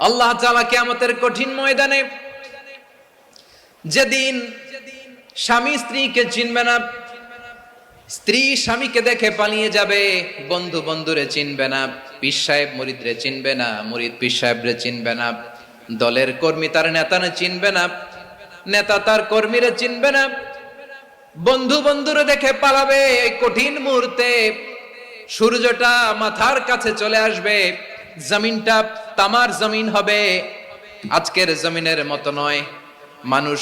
আল্লাহ তাআলা কিয়ামতের কঠিন ময়দানে যেদিন স্বামী স্ত্রীকে চিনবে না, স্ত্রী স্বামীকে দেখে পালিয়ে যাবে, বন্ধু বন্ধুরে চিনবে না, পীর সাহেব মুরিদরে চিনবে না, মুরিদ পীর সাহেবরে চিনবে না, দলের কর্মী তার নেতারে চিনবে না, নেতা তার কর্মীরে চিনবে না, বন্ধু বন্ধুরে দেখে পালাবে। এই কঠিন মুহূর্তে সূর্যটা মাথার কাছে চলে আসবে, জমিনটা তামার জমিন হবে, আজকের জমিনের মতো নয়। মানুষ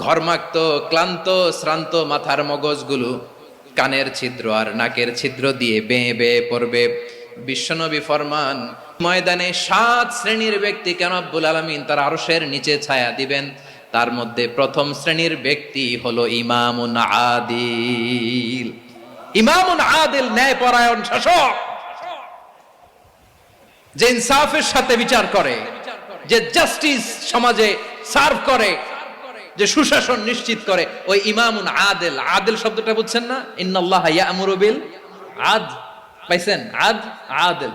ঘর্মাক্ত, ক্লান্ত, শ্রান্ত মাথার মগজগুলো কানের ছিদ্র আর নাকের ছিদ্র দিয়ে বেয়ে বেয়ে পড়বে। বিশ্বনবী ফরমান, ময়দানে 7 শ্রেণীর ব্যক্তিকে রব্বুল আলামিন তার আরশের নিচে ছায়া দিবেন। তার মধ্যে প্রথম শ্রেণীর ব্যক্তি হলো ইমামুন আদিল। ইমামুন আদিল, ন্যায়পরায়ণ শাসক, যে ইনসাফের সাথে বিচার করে, যে জাস্টিস সমাজে সার্ভ করে, যে সুশাসন নিশ্চিত করে, ওই ইমামুন আদিল। আদিল শব্দটা বুঝছেন না? ইন্নাল্লাহা ইয়া'মুরু বিল আদল, পাইছেন? আদিল।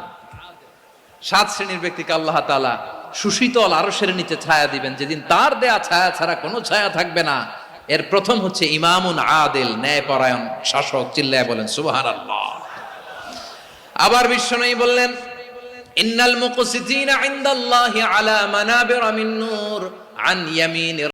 7 শ্রেণীর ব্যক্তিকে আল্লাহ তাআলা সুশীতল আরশের নিচে ছায়া দিবেন, যেদিন তার দেয়া ছায়া ছাড়া কোনো ছায়া থাকবে না। এর প্রথম হচ্ছে ইমামুন আদিল, ন্যায়পরায়ণ শাসক। চিল্লায় বলেন সুবহানাল্লাহ। আবার বিশ্বনবী বললেন, ইন্নাল মুকসিতিনা ইনদাল্লাহি আলা মানাবিরা মিন নূর আন ইয়ামিনির